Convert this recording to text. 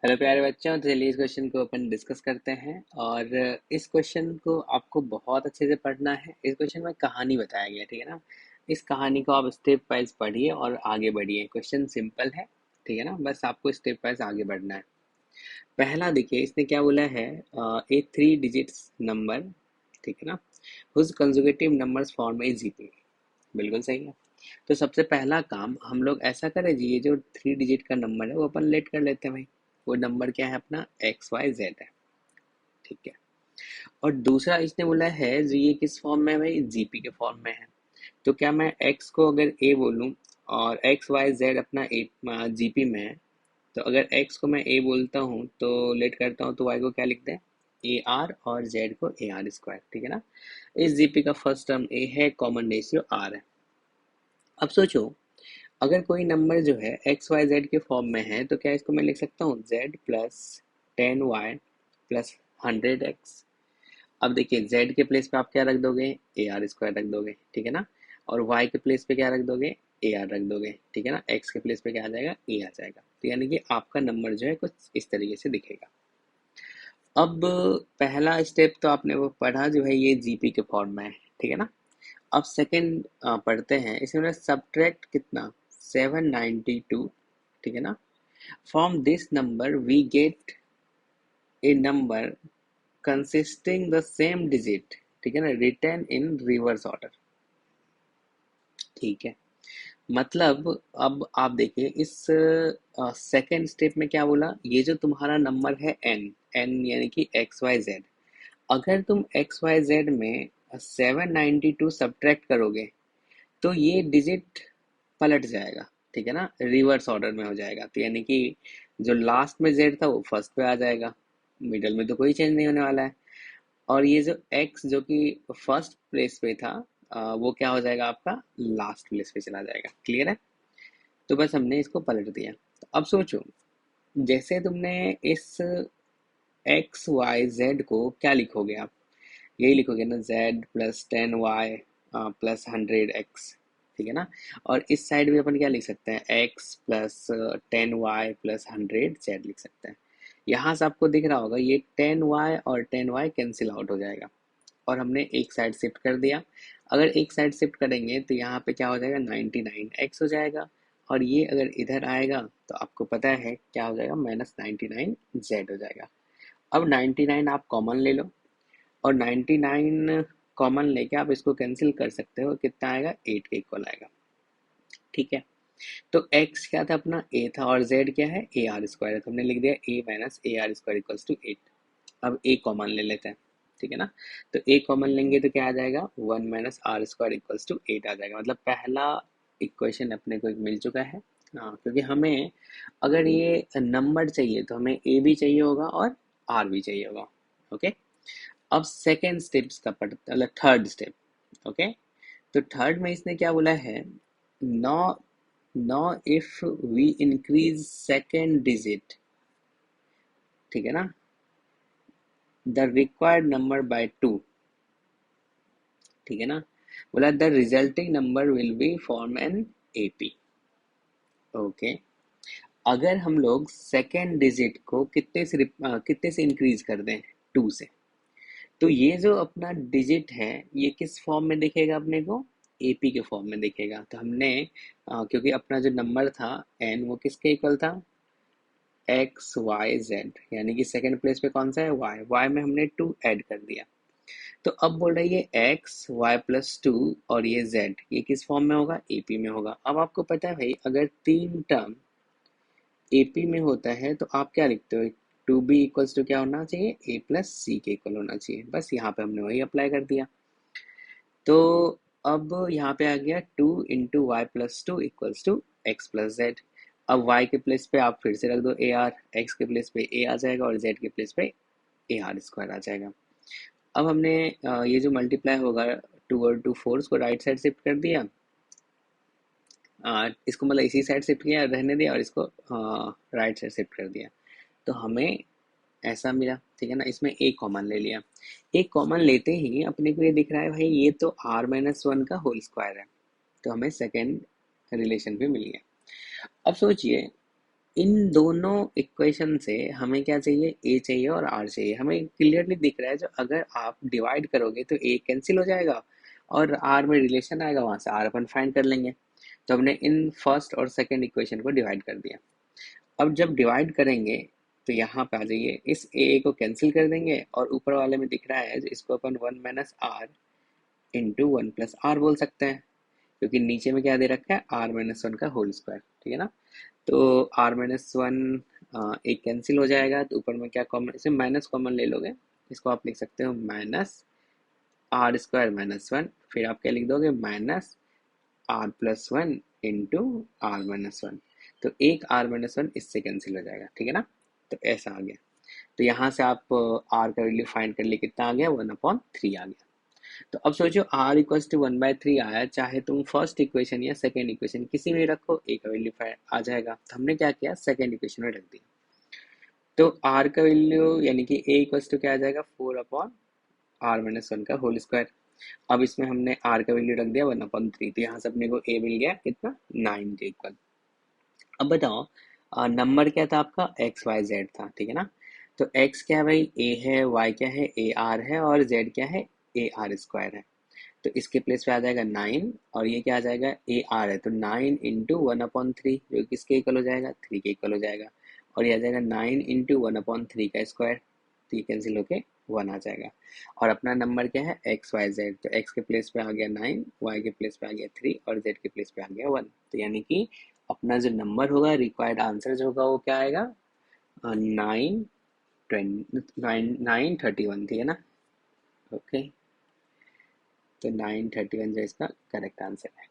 Hello प्यारे बच्चों, तो चलिए इस क्वेश्चन को अपन डिस्कस करते हैं। और इस क्वेश्चन को आपको बहुत अच्छे से पढ़ना है। इस क्वेश्चन में कहानी बताया गया है, ठीक है ना। इस कहानी को आप स्टेप वाइज पढ़िए और आगे बढ़िए। क्वेश्चन सिंपल है, ठीक है ना, बस आपको स्टेप वाइज आगे बढ़ना है। पहला देखिए, इसने क्या बोला है, ए 3 डिजिट्स नंबर, ठीक है ना, whose conjugative numbers form a GP. बिल्कुल सही है। तो सबसे पहला काम हम लोग ऐसा करें जी, ये जो 3 डिजिट का नंबर है वो अपन लेट कर लेते हैं भाई। वो नंबर क्या है अपना, XYZ है, ठीक है। और दूसरा इसने बोला है जो ये किस फॉर्म में है भाई, जीपी के फॉर्म में है। तो क्या मैं x को अगर a बोलूं और XYZ अपना जीपी में है, तो अगर x को मैं a बोलता हूँ तो लेट करता हूँ तो y को क्या लिखते हैं, AR, और z को AR², ठीक है ना। इस जीपी का फर्स्ट टर्म a है, कॉमन रेशियो r है। अब सोचो, अगर कोई नंबर जो है एक्स वाई जेड के फॉर्म में है तो क्या इसको मैं लिख सकता हूँ जेड प्लस 10y + 100x। अब देखिए, जेड के प्लेस पे आप क्या रख दोगे, AR² रख दोगे, ठीक है ना। और वाई के प्लेस पे क्या रख दोगे, AR रख दोगे, ठीक है ना। एक्स के प्लेस पे क्या आ जाएगा, ए आ जाएगा। तो यानी कि आपका नंबर जो है कुछ इस तरीके से दिखेगा। अब पहला स्टेप तो आपने वो पढ़ा जो है, ये जीपी के फॉर्म में है, ठीक है ना। अब सेकंड पढ़ते हैं। इसमें सब्ट्रैक्ट कितना, 792, ठीक है ना। From this number we get a number consisting the same digit, ठीक है ना, रिटर्न इन रिवर्स ऑर्डर, ठीक है। मतलब अब आप देखिए इस सेकंड स्टेप में क्या बोला, ये जो तुम्हारा नंबर है एन, एन यानी कि XYZ, अगर तुम XYZ में 792 सब्ट्रैक्ट करोगे तो ये डिजिट पलट जाएगा, ठीक है ना, रिवर्स ऑर्डर में हो जाएगा। तो यानी कि जो लास्ट में जेड था वो फर्स्ट पे आ जाएगा, मिडल में तो कोई चेंज नहीं होने वाला है। और ये जो एक्स जो कि फर्स्ट प्लेस पे था, वो क्या हो जाएगा आपका, लास्ट प्लेस पे चला जाएगा। क्लियर है। तो बस हमने इसको पलट दिया। तो अब सोचो, जैसे तुमने इस XYZ को क्या लिखोगे आप, यही लिखोगे ना, Z + 10y + 100x, ठीक है ना। और इस साइड भी अपन क्या लिख सकते हैं, X + 10y + 100z लिख सकते हैं। यहाँ से आपको दिख रहा होगा ये 10y और 10y कैंसिल आउट हो जाएगा, और हमने एक साइड शिफ्ट कर दिया। अगर एक साइड शिफ्ट करेंगे तो यहाँ पे क्या हो जाएगा, 99x हो जाएगा। और ये अगर इधर आएगा तो आपको पता है क्या हो जाएगा, -99z हो जाएगा। अब 99 आप कॉमन ले लो, और 99 कॉमन लेके आप इसको कैंसिल कर सकते हो, कितना आएगा, 8 के इक्वल आएगा, ठीक है। तो x क्या था अपना, a था, और z क्या है, AR² है, तो हमने लिख दिया a - AR² = 8। अब a कॉमन ले लेते हैं, ठीक है ना। तो a कॉमन लेंगे तो क्या आ जाएगा, 1 - R² = 8 आ जाएगा। मतलब पहला इक्वेशन अपने को एक मिल चुका है। हाँ, क्योंकि हमें अगर ये नंबर चाहिए तो हमें a भी चाहिए होगा और r भी चाहिए होगा। ओके। अब सेकेंड स्टेप्स का पढ़ते, मतलब थर्ड स्टेप। ओके। तो थर्ड में इसने क्या बोला है, no no if we increase second digit, ठीक है ना, द रिक्वायर्ड नंबर बाय 2, ठीक है ना। बोला the resulting number will be form an AP. Okay. अगर हम लोग सेकेंड डिजिट को कितने से इंक्रीज कर दें, 2 से, तो ये जो अपना डिजिट है ये किस फॉर्म में दिखेगा अपने को, एपी के फॉर्म में दिखेगा। तो हमने क्योंकि अपना जो नंबर था एन वो किसके इक्वल था, XYZ, यानी कि सेकंड प्लेस पे कौन सा है, y में हमने 2 ऐड कर दिया। तो अब बोल रही है XY + 2 और ये Z, ये किस फॉर्म में होगा, एपी में होगा। अब आपको पता है भाई, अगर 3 टर्म एपी में होता है तो आप क्या लिखते हो, 2b = क्या होना चाहिए, a + c के इक्वल होना चाहिए। बस यहाँ पे हमने वही अप्लाई कर दिया। तो अब यहाँ पे आ गया 2 × y + 2 = x + z। अब y के प्लेस पे आप फिर से रख दो AR, x के प्लेस पे a आ जाएगा और z के प्लेस पे AR² आ जाएगा। अब हमने ये जो मल्टीप्लाई होगा 2 और 2 4 को राइट साइड शिफ्ट कर दिया, इसको मतलब इसी साइड शिफ्ट किया, रहने दिया, और इसको राइट साइड शिफ्ट कर दिया। तो हमें ऐसा मिला, ठीक है ना। इसमें एक कॉमन ले लिया। एक कॉमन लेते ही अपने को ये दिख रहा है भाई, ये तो r - 1 का होल स्क्वायर है, तो हमें सेकेंड रिलेशन भी मिल गया। अब सोचिए, इन दोनों इक्वेशन से हमें क्या चाहिए, ए चाहिए और आर चाहिए। हमें क्लियरली दिख रहा है जो अगर आप डिवाइड करोगे तो ए कैंसिल हो जाएगा और आर में रिलेशन आएगा, वहां से आर अपन फाइंड कर लेंगे। तो हमने इन फर्स्ट और सेकंड इक्वेशन को डिवाइड कर दिया। अब जब डिवाइड करेंगे तो यहाँ पे आ जाइए, इस ए को कैंसिल कर देंगे और ऊपर वाले में दिख रहा है जो इसको अपन 1 - r × 1 + r बोल सकते हैं, क्योंकि नीचे में क्या दे रखा है, r - 1 का होल स्क्वायर। ठीक है ना। तो r - 1 एक कैंसिल हो जाएगा, तो ऊपर में क्या कॉमन, इसे माइनस कॉमन ले लोगे, इसको आप लिख सकते हो -r² - 1, फिर आप क्या लिख दोगे, -r+1 × r-1। तो एक r-1 इससे कैंसिल हो जाएगा। ठीक है ना। तो ऐसा आ गया। तो यहाँ से आप r का वैल्यू फाइंड कर लिए, कितना आ गया, 1/3 आ गया। तो अब सोचो r इक्वल्स टू 1/3 आया, चाहे तुम फर्स्ट इक्वेशन या सेकेंड इक्वेशन किसी में रखो, a का वैल्यू आ जाएगा। तो हमने क्या किया, सेकेंड इक्वेशन में रख दिया। तो r का वैल्यू यानी कि a इक्वल्स टू क्या आ जाएगा, 4/r-1 का होल स्क्वायर। अब इसमें हमने r का वैल्यू रख दिया 1/3, तो यहाँ से अपने को a मिल गया कितना, 9 के इक्वल। अब बताओ नंबर क्या था आपका, एक्स वाई जेड था। ठीक है ना। तो x क्या है भाई, a है, y क्या है, ए आर है, और z क्या है, AR² है। तो इसके प्लेस पे आ जाएगा 9, और ये क्या आ जाएगा, ए आर है, तो 9 × 1/3 जो किसके इक्वल हो जाएगा, 3 के इक्वल हो जाएगा। और ये आ जाएगा 9 × 1/3 का स्क्वायर, तो ये कैंसिल होके 1 आ जाएगा। और अपना नंबर क्या है, XYZ। तो x के प्लेस पे आ गया 9, y के प्लेस पे आ गया 3, और z के प्लेस पे आ गया 1। तो यानी कि अपना जो नंबर होगा, रिक्वायर्ड आंसर जो होगा वो क्या आएगा, 931। ठीक है ना। ओके। तो 931 जो इसका करेक्ट आंसर है।